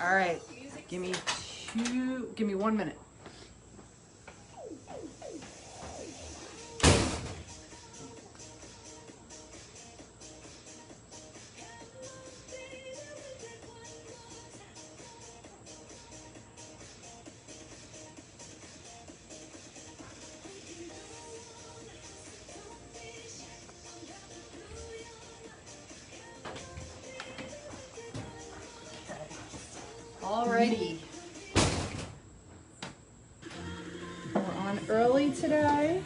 All right, give me 1 minute. Alrighty. We're on early today.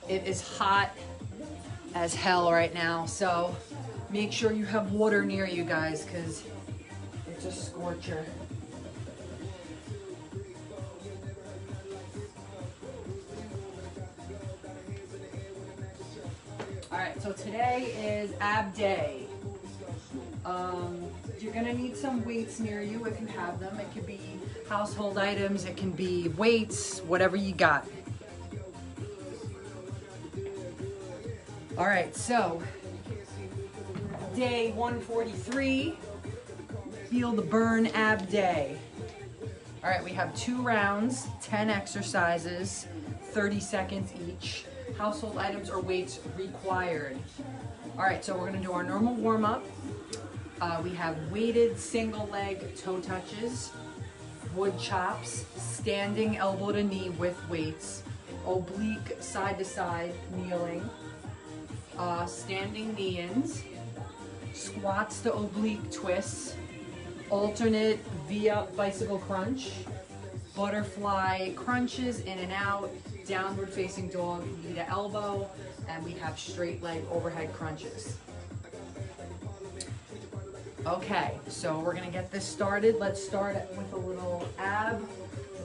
It is hot as hell right now, so make sure you have water near you guys because it's a scorcher. Alright, so today is ab day. You're gonna need some weights near you if you have them. It could be household items, it can be weights, whatever you got. All right, so day 143, feel the burn ab day. All right, we have 2 rounds, 10 exercises, 30 seconds each. Household items or weights required. All right, so we're gonna do our normal warm up. We have weighted single leg toe touches, wood chops, standing elbow to knee with weights, oblique side to side kneeling, standing knee-ins, squats to oblique twists, alternate via bicycle crunch, butterfly crunches in and out, downward facing dog knee to elbow, and we have straight leg overhead crunches. Okay, so we're gonna get this started. Let's start with a little ab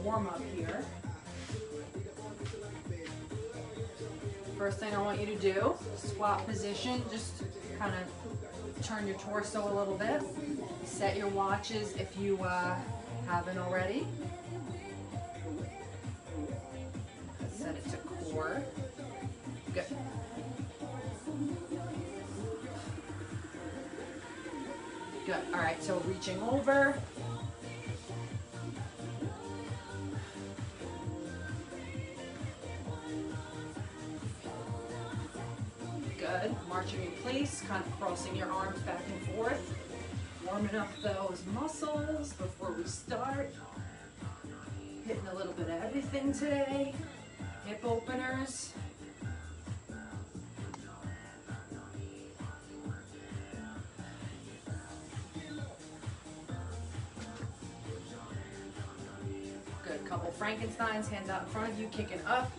warm up here. First thing I want you to do, squat position, just kind of turn your torso a little bit. Set your watches if you haven't already. Set it to core. Good. Good. All right, so reaching over. Good. Marching in place, kind of crossing your arms back and forth. Warming up those muscles before we start. Hitting a little bit of everything today. Hip openers. Good. Couple Frankensteins, hands out in front of you, kicking up.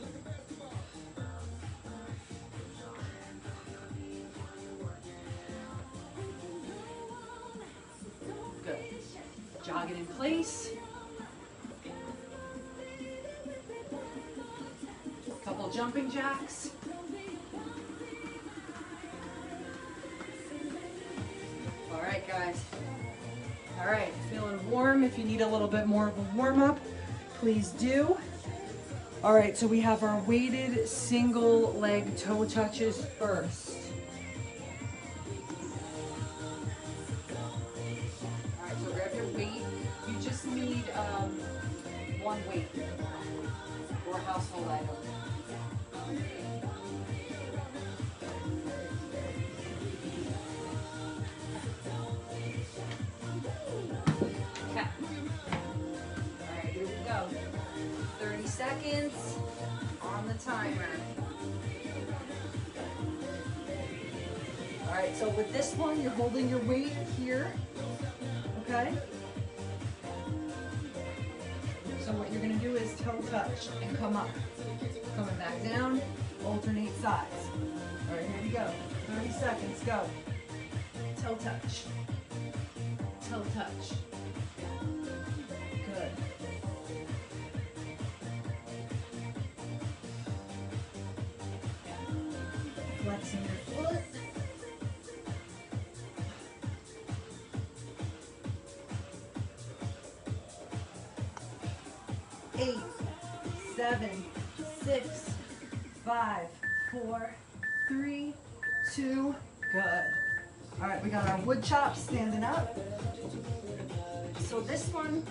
Good. Jogging in place. Couple jumping jacks. All right, guys. All right, feeling warm. If you need a little bit more of a warm up, please do. All right, so we have our weighted single leg toe touches first. All right, so grab your weight. You just need one weight or household item. Okay. All right, here we go. 30 seconds on the timer. All right, so with this one, you're holding your weight here, okay? So what you're gonna do is toe touch and come up. Coming back down, alternate sides. All right, here we go. 30 seconds, go. Toe touch. Toe touch. Good. Flexing your foot. Eight, 7, 6, 5, 4, 3, 2, good. All right, we got our wood chop standing up. So this one,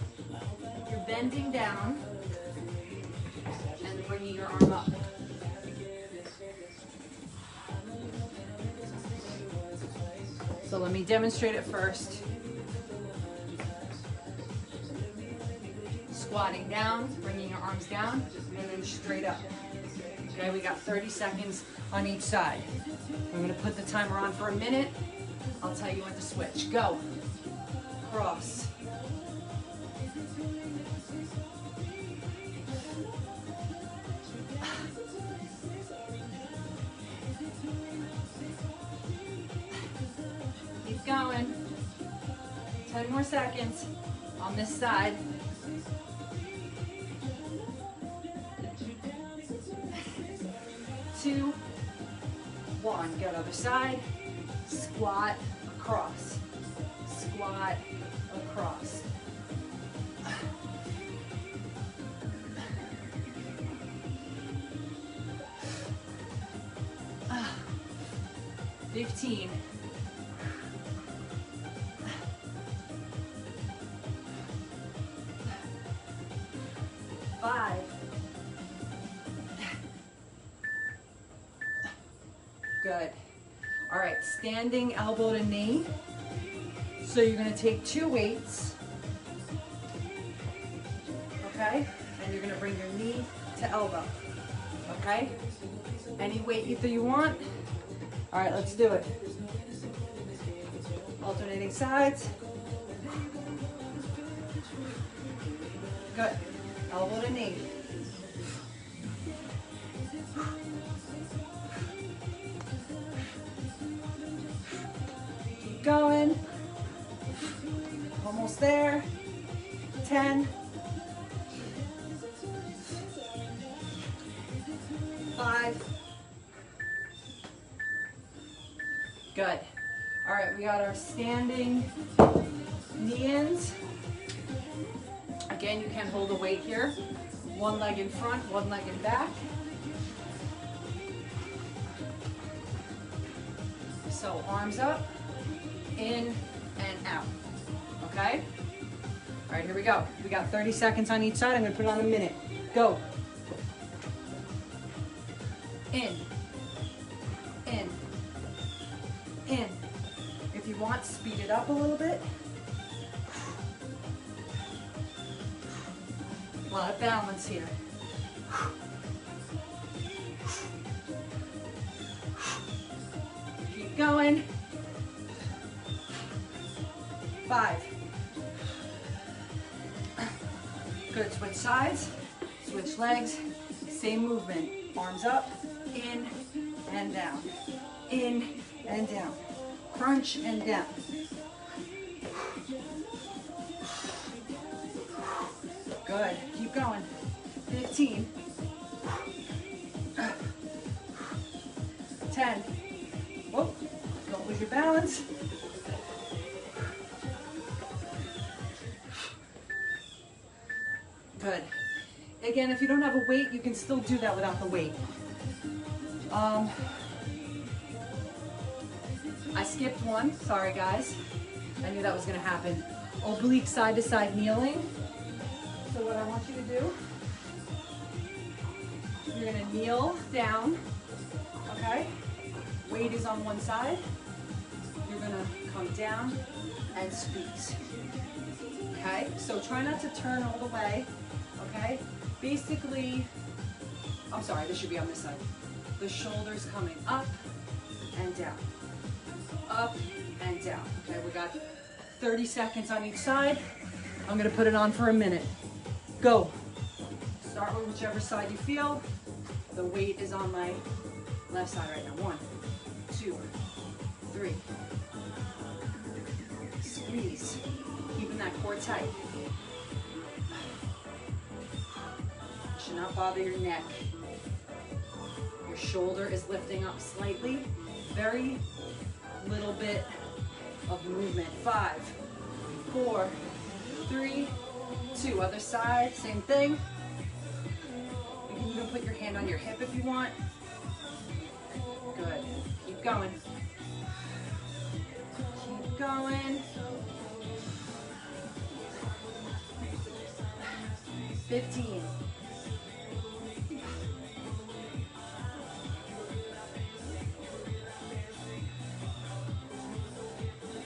you're bending down and bringing your arm up. So let me demonstrate it first. Squatting down, bringing your arms down, and then straight up. Okay, we got 30 seconds on each side. I'm gonna put the timer on for a minute. I'll tell you when to switch. Go. Cross. Keep going. 10 more seconds on this side. 2, 1. Go to the other side. Squat across. Squat across. Uh, 15. 5. Good. All right, standing elbow to knee. So you're gonna take 2 weights, okay? And you're gonna bring your knee to elbow, okay? Any weight either you want. All right, let's do it. Alternating sides. Good. Elbow to knee. Keep going. Almost there. 10. 5. Good. All right, we got our standing knee-ins. Again, you can hold the weight here. One leg in front, one leg in back. So arms up, in and out, okay? All right, here we go. We got 30 seconds on each side. I'm gonna put it on a minute. Go. In, in, in. If you want, speed it up a little bit. A lot of balance here. Keep going. 5. Good, switch sides, switch legs, same movement. Arms up, in and down, in and down. Crunch and down. Good, keep going. 15. 10. Whoop, don't lose your balance. Good. Again, if you don't have a weight, you can still do that without the weight. I skipped one, sorry guys. I knew that was gonna happen. Oblique side to side kneeling. So what I want you to do, you're gonna kneel down, okay? Weight is on one side. You're gonna come down and squeeze, okay? So try not to turn all the way, okay? Basically, I'm sorry, this should be on this side. The shoulders coming up and down, up and down. Okay, we got 30 seconds on each side. I'm gonna put it on for a minute. Go. Start with whichever side you feel. The weight is on my left side right now. 1, 2, 3. Squeeze, keeping that core tight. Should not bother your neck. Your shoulder is lifting up slightly. Very little bit of movement. 5, 4, 3, 2. Other side, same thing. You can even put your hand on your hip if you want. Good. Keep going. going. 15.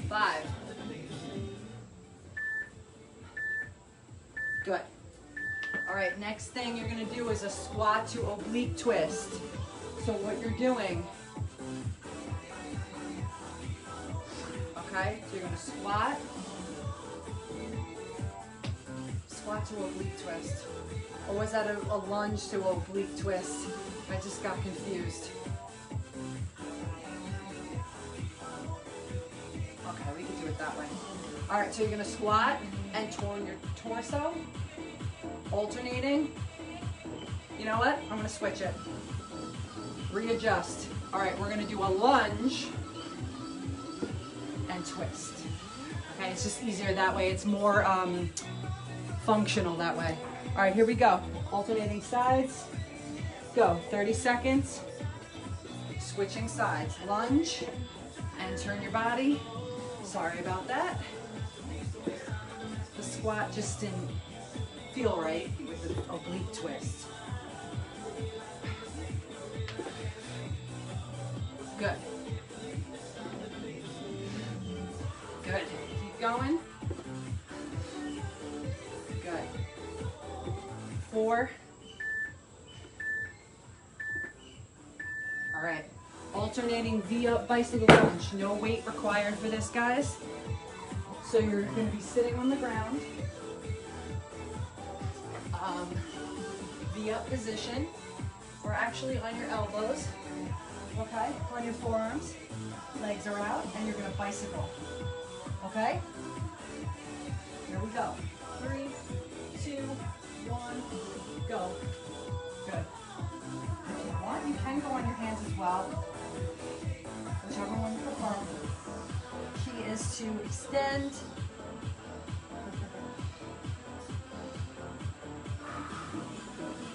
5. Good. All right, next thing you're gonna do is a squat to oblique twist. So what you're doing, okay, so you're gonna squat to oblique twist. Or was that a lunge to oblique twist? I just got confused. Okay, we can do it that way. All right, so you're gonna squat and turn your torso, alternating. You know what? I'm gonna switch it. Readjust. All right, we're gonna do a lunge and twist. Okay, it's just easier that way. It's more functional that way. All right, here we go. Alternating sides. Go, 30 seconds. Switching sides. Lunge and turn your body. Sorry about that. The squat just didn't feel right with the oblique twist. Good. Good. Keep going. Good. 4. All right. Alternating V-up bicycle lunge. No weight required for this, guys. So you're going to be sitting on the ground. V-up position. Or actually on your elbows. Okay? On your forearms. Legs are out, and you're going to bicycle. Okay? Here we go. 3, 2, 1, go. Good. If you want, you can go on your hands as well. Whichever one you prefer. Key is to extend.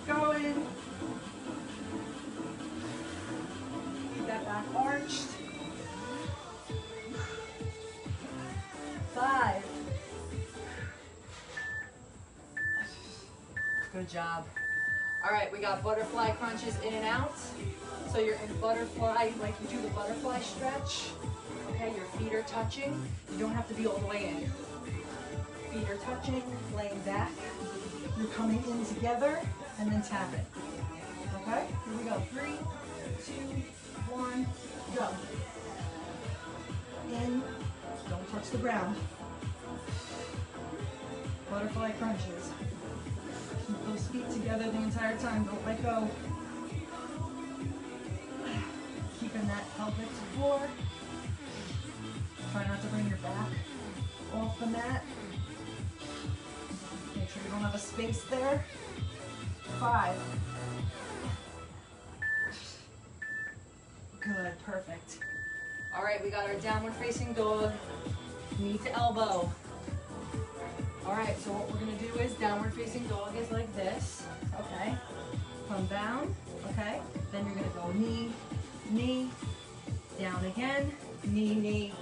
Going. Keep that back arched. 5. Good job. All right, we got butterfly crunches in and out. So you're in butterfly, like you do the butterfly stretch. Okay, your feet are touching. You don't have to be all the way in. Feet are touching, laying back. You're coming in together and then tap it. Okay, here we go. 3, 2, 1, go. In, don't touch the ground. Butterfly crunches. Keep those feet together the entire time. Don't let go. Keeping that pelvic to floor. Try not to bring your back off the mat. Make sure you don't have a space there. 5. Good, perfect. All right, we got our downward facing dog, knee to elbow. All right, so what we're gonna do is downward facing dog is like this, okay? Come down, okay? Then you're gonna go knee, knee, down again, knee, knee,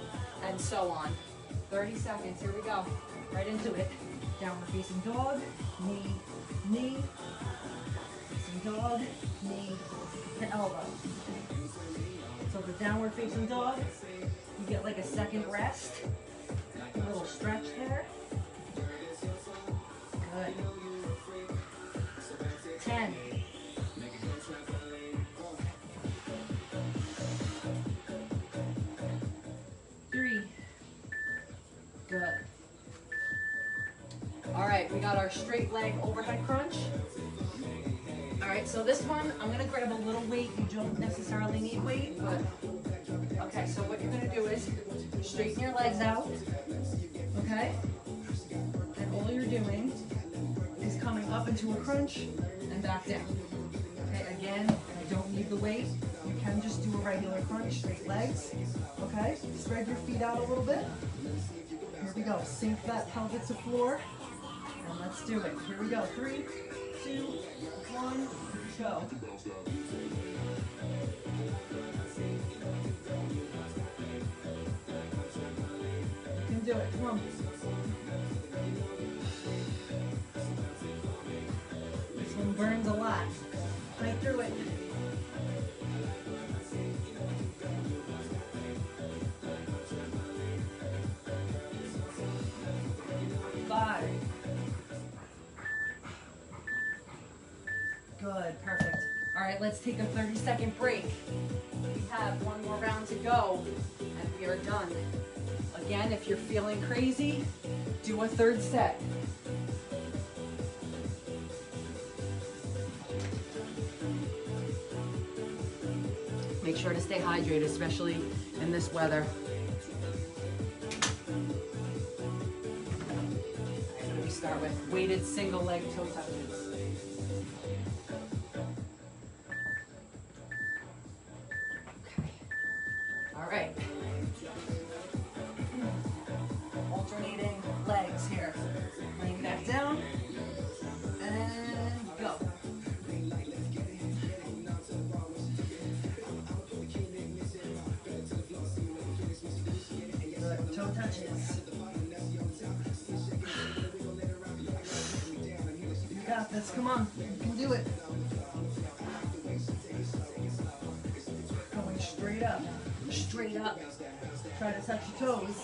and so on. 30 seconds, here we go. Right into it. Downward facing dog, knee, knee, facing dog, knee to elbow. So the downward facing dog, you get like a second rest, a little stretch there. Good. 10. 3. Good. All right, we got our straight leg overhead crunch. All right, so this one, I'm gonna grab a little weight. You don't necessarily need weight, but okay, so what you're gonna do is straighten your legs out, okay? And all you're doing is coming up into a crunch and back down. Okay, again, I don't need the weight. You can just do a regular crunch, straight legs, okay? Spread your feet out a little bit. Here we go, sink that pelvic to floor, and let's do it. Here we go, 3, 2, 1, go. do it. Come on. This one burns a lot. Right through it. 5. Good, perfect. All right, let's take a 30-second break. We have one more round to go, and we are done. Again, if you're feeling crazy, do a third set. Make sure to stay hydrated, especially in this weather. We start with weighted single leg toe touches. Okay. All right. Alternating legs here. Laying back down and go. Good. Toe touches. You got this. Come on. You can do it. Going straight up. Straight up. Try to touch your toes.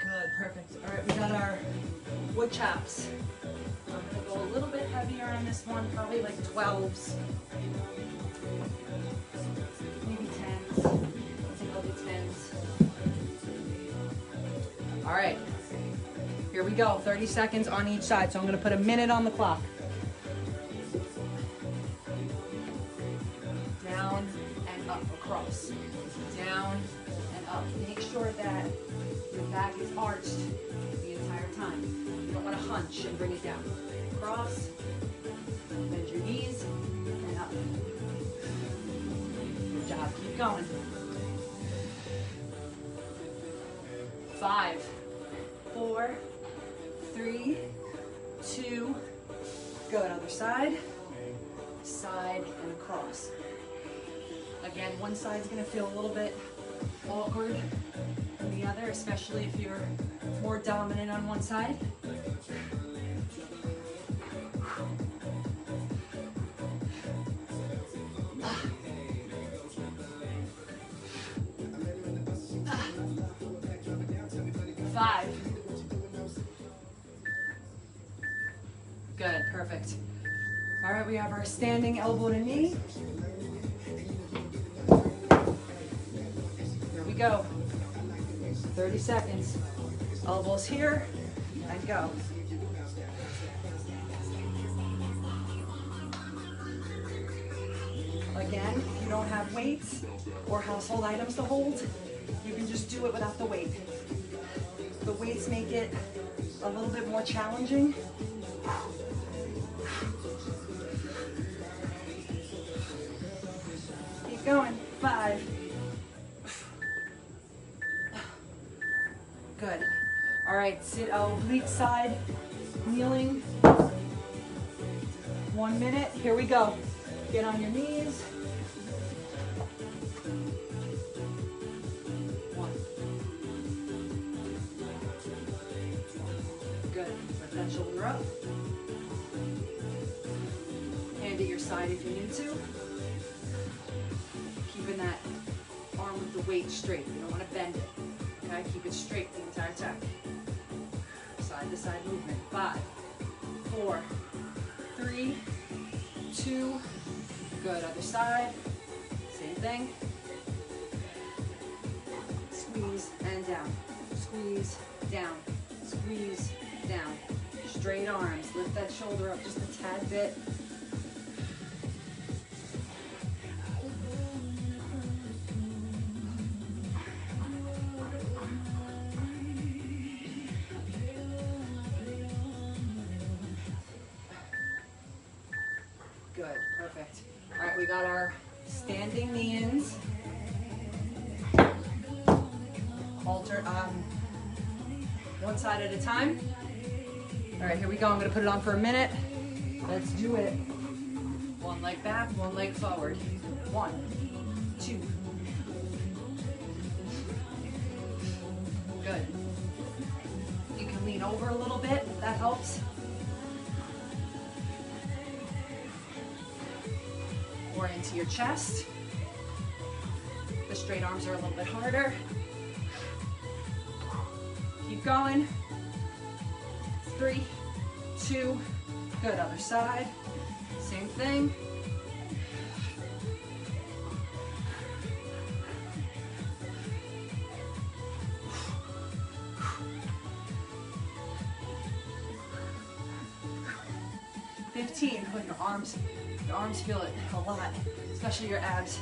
Good, perfect. All right, we got our wood chops. I'm gonna go a little bit heavier on this one, probably like 12s. Maybe 10s. I think I'll do 10s. All right, here we go. 30 seconds on each side, so I'm gonna put a minute on the clock. Down and up, across. Down and up. Make sure that your back is arched the entire time. You don't want to hunch and bring it down. Cross, bend your knees, and up. Good job. Keep going. 5, 4, 3, 2. Good. Other side. Side and across. Again, one side's going to feel a little bit awkward than the other, especially if you're more dominant on one side. Five. Good, perfect. All right, we have our standing elbow to knee. Here we go. 30 seconds. Elbows here and go. Again, if you don't have weights or household items to hold, you can just do it without the weight. The weights make it a little bit more challenging. Keep going. 5. Good. All right, sit oblique side, kneeling. 1 minute. Here we go. Get on your knees. 1. Good. Lift that shoulder up. Hand at your side if you need to. Keeping that arm with the weight straight. You don't want to bend it. Okay, keep it straight the entire time. Side to side movement. 5, 4, 3, 2. Good. Other side. Same thing. Squeeze and down. Squeeze, down. Squeeze, down. Straight arms. Lift that shoulder up just a tad bit. Good, perfect. All right, we got our standing knee-ins. Alter one side at a time. All right, here we go. I'm gonna put it on for a minute. Let's do it. One leg back, one leg forward. 1, 2. Good. You can lean over a little bit, if that helps. Or into your chest. The straight arms are a little bit harder. Keep going. 3, 2, good. Other side. Same thing. Put your arms feel it a lot, especially your abs.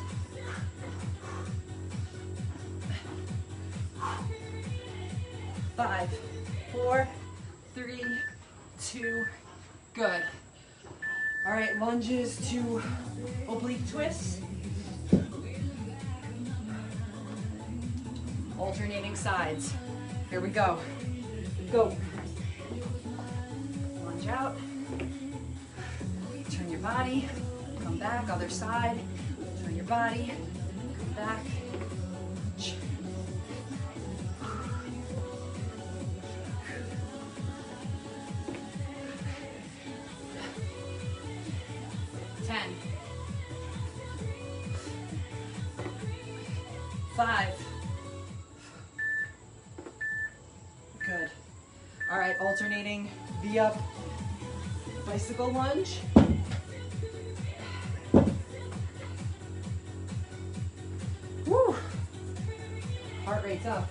5, 4, 3, 2, good. All right, lunges to oblique twists. Alternating sides. Here we go. Go. Lunge out. Turn your body. Come back. Other side. Turn your body. Come back. 10, 5. Good. All right, alternating V-up, bicycle lunge. Woo! Heart rate's up.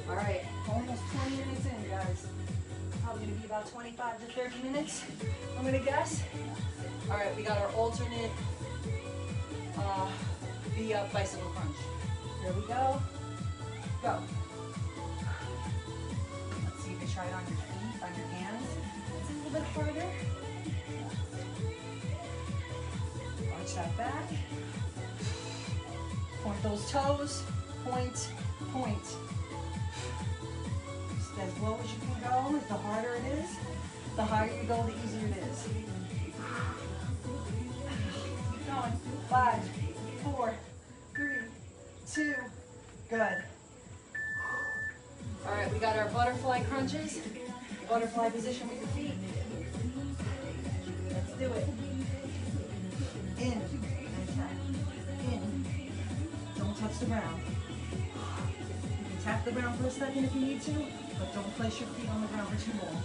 All right, almost 20 minutes in, guys. Probably gonna be about 25 to 30 minutes, I'm gonna guess. All right, we got our alternate V-up bicycle crunch. Here we go. Go. Let's see if you try it on your feet, on your hands. It's a little bit harder. Arch that back. Point those toes. Point, point. Just as low as you can go. The harder it is, the higher you go, the easier it is. Keep going. 5, 4, 3, 2. Good. All right, we got our butterfly crunches. Butterfly position with your feet. Let's do it. In and tap. In. Don't touch the ground. You can tap the ground for a second if you need to, but don't place your feet on the ground for too long.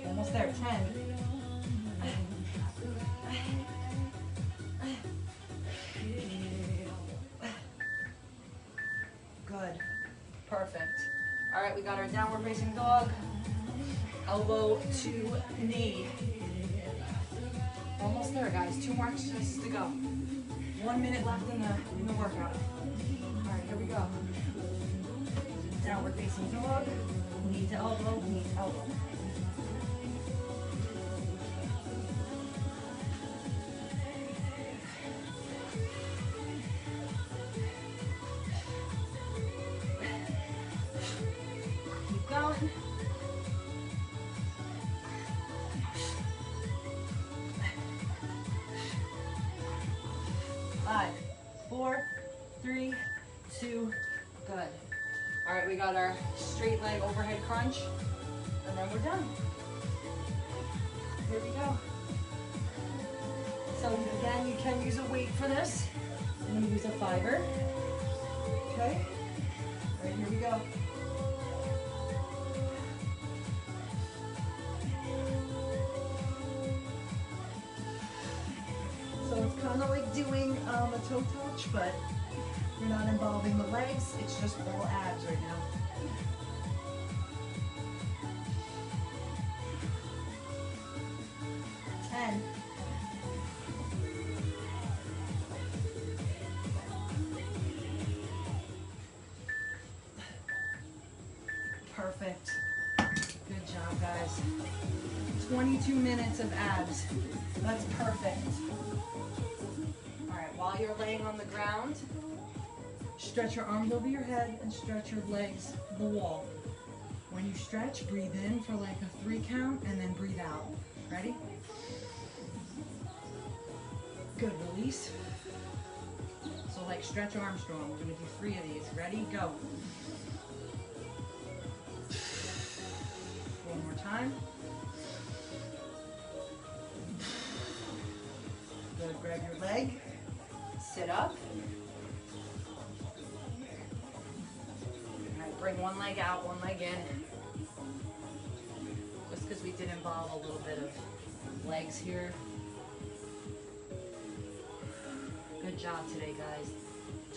Almost there. 10. Good. Perfect. All right, we got our downward facing dog. Elbow to knee. Almost there, guys. 2 more exercises to go. 1 minute left in the workout. All right, here we go. Downward facing dog. Knee to elbow, knee to elbow. Keep going. 5, 4, 3, 2, good. All right, we got our straight leg overhead crunch, and then we're done. Here we go. So again, you can use a weight for this. I'm gonna use a fiber. Okay? All right, here we go. So it's kind of like doing a toe touch, but you're not involving the legs. It's just all abs right now. Perfect. Good job, guys. 22 minutes of abs. That's perfect. All right, while you're laying on the ground, stretch your arms over your head and stretch your legs to the wall. When you stretch, breathe in for like a 3 count and then breathe out. Ready? Good, release. So like stretch Armstrong, we're gonna do 3 of these. Ready, go. One more time. Good, grab your leg, sit up. All right, bring one leg out, one leg in. Just because we did involve a little bit of legs here. Good job today, guys.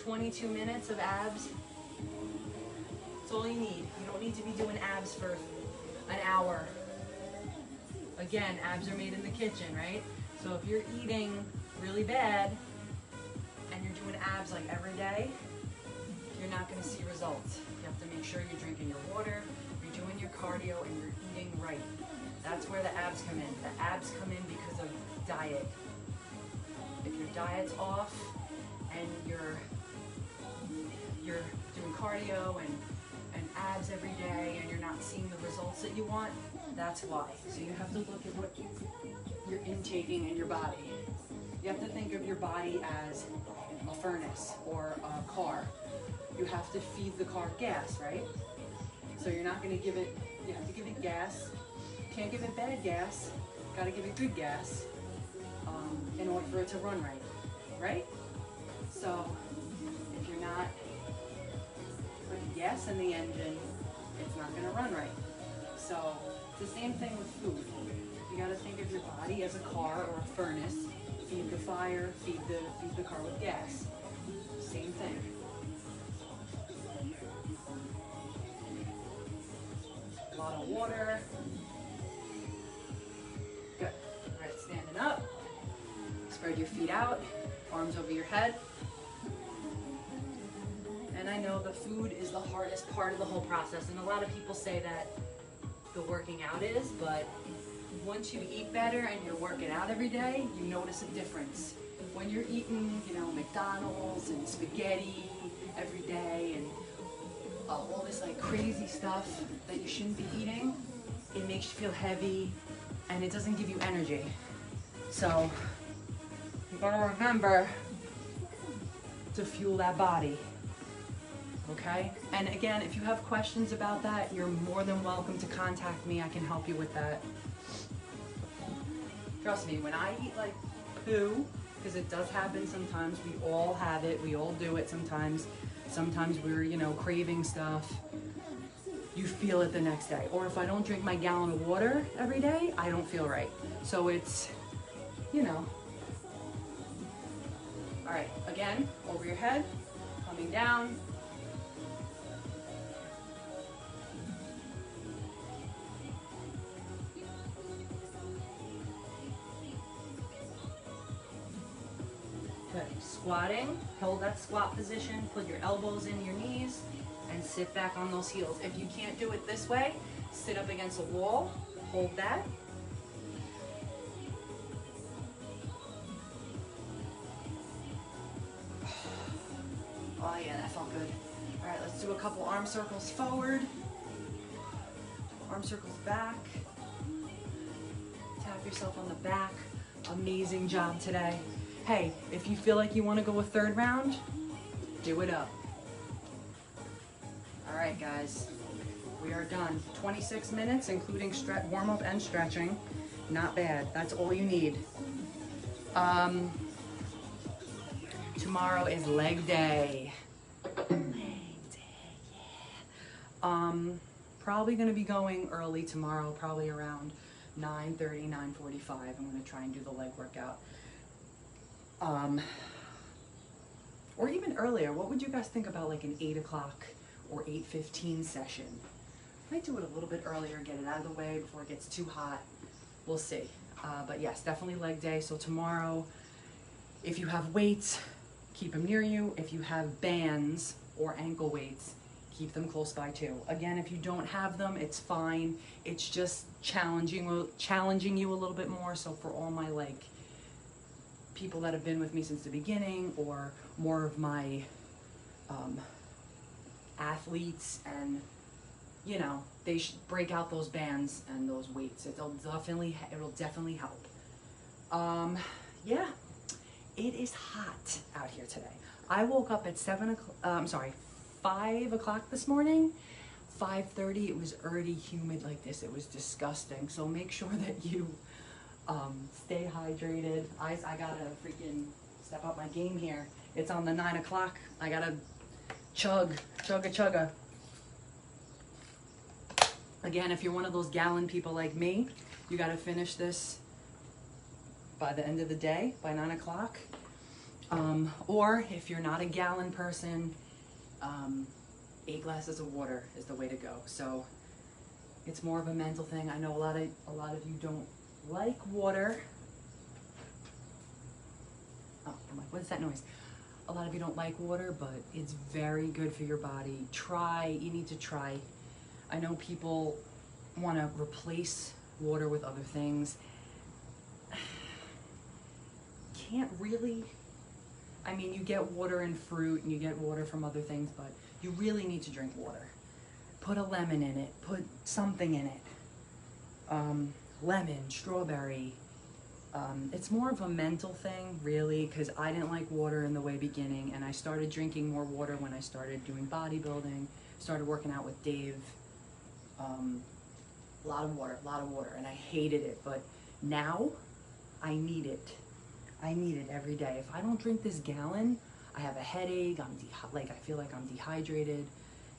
22 minutes of abs. That's all you need. You don't need to be doing abs for an hour. Again, abs are made in the kitchen, right? So if you're eating really bad and you're doing abs like every day, you're not going to see results. You have to make sure you're drinking your water, you're doing your cardio, and you're eating right. That's where the abs come in. The abs come in because of diet. If your diet's off and you're doing cardio and abs every day and you're not seeing the results that you want, that's why. So you have to look at what you're intaking in your body. You have to think of your body as a furnace or a car. You have to feed the car gas, right? So you're not going to give it, you have to give it gas. Can't give it bad gas, got to give it good gas in order for it to run right, right? So if you're not putting gas in the engine, it's not going to run right. So it's the same thing with food. You got to think of your body as a car or a furnace. Feed the fire, feed the car with gas. Same thing. A lot of water. Good. All right, standing up. Spread your feet out, arms over your head. And I know the food is the hardest part of the whole process, and a lot of people say that the working out is, but once you eat better and you're working out every day, you notice a difference. When you're eating, McDonald's and spaghetti every day and all this like crazy stuff that you shouldn't be eating, it makes you feel heavy and it doesn't give you energy. So you gotta remember to fuel that body. Okay? And again, if you have questions about that, you're more than welcome to contact me. I can help you with that. Trust me, when I eat like poo, because it does happen sometimes, we all have it, we all do it sometimes. Sometimes we're, craving stuff. You feel it the next day. Or if I don't drink my gallon of water every day, I don't feel right. So it's, All right, again, over your head, coming down. Good. Squatting, hold that squat position, put your elbows in your knees, and sit back on those heels. If you can't do it this way, sit up against a wall, hold that. Oh yeah, that felt good. All right, let's do a couple arm circles forward, arm circles back. Tap yourself on the back. Amazing job today. Hey, if you feel like you want to go a third round, do it up. All right, guys, we are done. 26 minutes, including warm-up and stretching. Not bad. That's all you need. Tomorrow is leg day. Probably going to be going early tomorrow, probably around 9:30, 9:45. I'm going to try and do the leg workout. Or even earlier. What would you guys think about like an 8 o'clock or 8:15 session? I might do it a little bit earlier, get it out of the way before it gets too hot. We'll see. But yes, definitely leg day. So tomorrow, if you have weights, keep them near you. If you have bands or ankle weights, keep them close by too. Again, if you don't have them, it's fine. It's just challenging you a little bit more. So for all my people that have been with me since the beginning, or more of my athletes and you know, they should break out those bands and those weights. It'll definitely help. Yeah, it is hot out here today. I woke up at 5 o'clock this morning. 5:30, it was already humid like this. It was disgusting. So make sure that you stay hydrated. I gotta freaking step up my game here. It's on the 9 o'clock. I gotta chugga. Again, if you're one of those gallon people like me, you gotta finish this by the end of the day, by 9 o'clock. Or if you're not a gallon person, 8 glasses of water is the way to go. So it's more of a mental thing. I know a lot of you don't like water. Oh, I'm like, what is that noise? A lot of you don't like water, but it's very good for your body. You need to try. I know people want to replace water with other things. Can't really. I mean, you get water in fruit and you get water from other things, but you really need to drink water. Put a lemon in it, put something in it. Lemon, strawberry. It's more of a mental thing, really, because I didn't like water in the way beginning, and I started drinking more water when I started doing bodybuilding, started working out with Dave. A lot of water, and I hated it, but now I need it. I need it every day. If I don't drink this gallon, I have a headache, I feel like I'm dehydrated.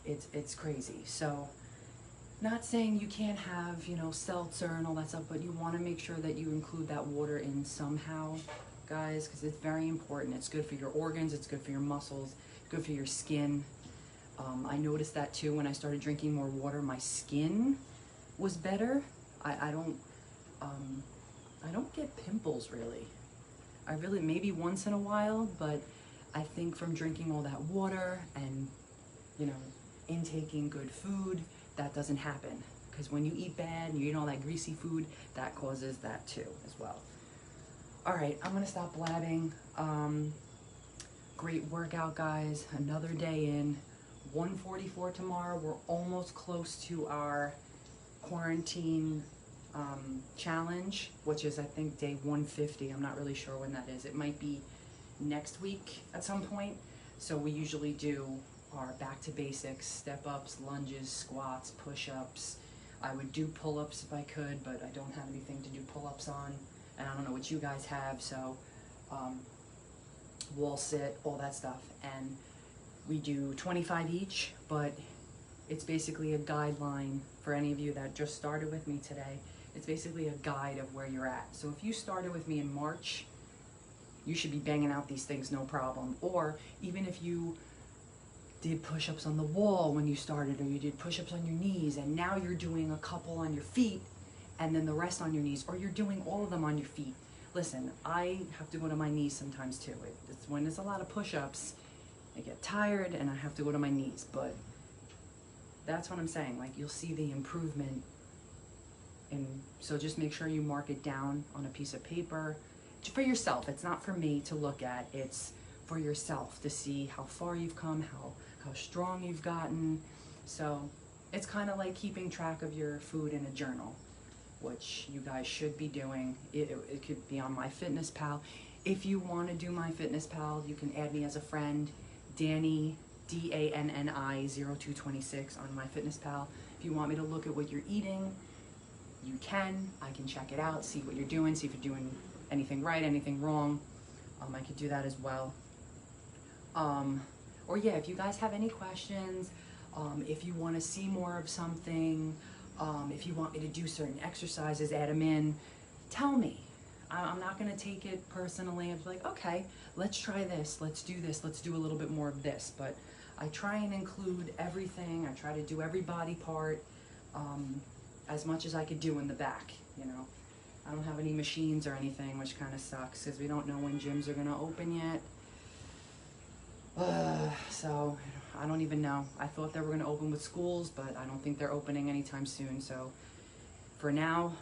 It's crazy. So, not saying you can't have, you know, seltzer and all that stuff, but you want to make sure that you include that water in somehow, guys, because it's very important. It's good for your organs, it's good for your muscles, good for your skin. I noticed that too when I started drinking more water. My skin was better. I don't get pimples really. I really, maybe once in a while, but I think from drinking all that water and, you know, intaking good food, that doesn't happen. Because when you eat bad and you eat all that greasy food, that causes that too as well. All right, I'm gonna stop blabbing. Great workout, guys. Another day in. 1:44 tomorrow. We're almost close to our quarantine challenge, which is I think day 150. I'm not really sure when that is. It might be next week at some point. So we usually do our back to basics, step ups, lunges, squats, push-ups. I would do pull-ups if I could, but I don't have anything to do pull-ups on, and I don't know what you guys have. So wall sit, all that stuff, and we do 25 each, but it's basically a guideline for any of you that just started with me today. It's basically a guide of where you're at. So if you started with me in March, you should be banging out these things no problem. Or even if you did push-ups on the wall when you started, or you did push-ups on your knees, and now you're doing a couple on your feet, and then the rest on your knees, or you're doing all of them on your feet. Listen, I have to go to my knees sometimes too. It's when there's a lot of push-ups, I get tired and I have to go to my knees, but that's what I'm saying. Like, you'll see the improvement. And so just make sure you mark it down on a piece of paper for yourself. It's not for me to look at. It's for yourself to see how far you've come, how strong you've gotten. So it's kind of like keeping track of your food in a journal, which you guys should be doing. It could be on MyFitnessPal. If you want to do MyFitnessPal, you can add me as a friend, Danny, DANNI 0226 on MyFitnessPal. If you want me to look at what you're eating, you can. I can check it out, see what you're doing, see if you're doing anything right, anything wrong. I could do that as well. Or yeah, if you guys have any questions, if you want to see more of something, if you want me to do certain exercises, add them in, tell me. I'm not going to take it personally. I'm like, okay, let's try this, let's do a little bit more of this. But I try and include everything. I try to do every body part as much as I could do in the back, you know. I don't have any machines or anything, which kind of sucks because we don't know when gyms are going to open yet. So I don't even know. I thought they were going to open with schools, but I don't think they're opening anytime soon. So for now,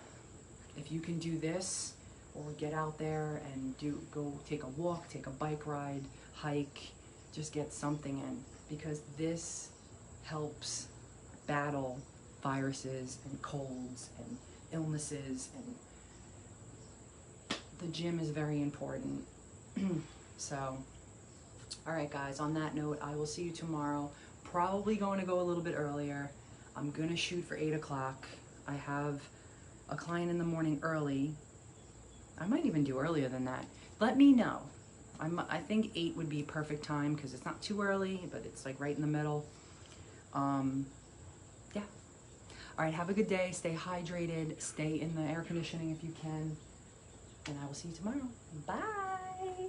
if you can do this or get out there and go take a walk, take a bike ride, hike, just get something in, because this helps battle viruses and colds and illnesses, and the gym is very important. So, all right guys, on that note, I will see you tomorrow. Probably going to go a little bit earlier. I'm gonna shoot for 8 o'clock. I have a client in the morning early. I might even do earlier than that. Let me know. I think 8 would be perfect time because it's not too early, but it's like right in the middle. Yeah. All right, have a good day. Stay hydrated. Stay in the air conditioning if you can. And I will see you tomorrow. Bye.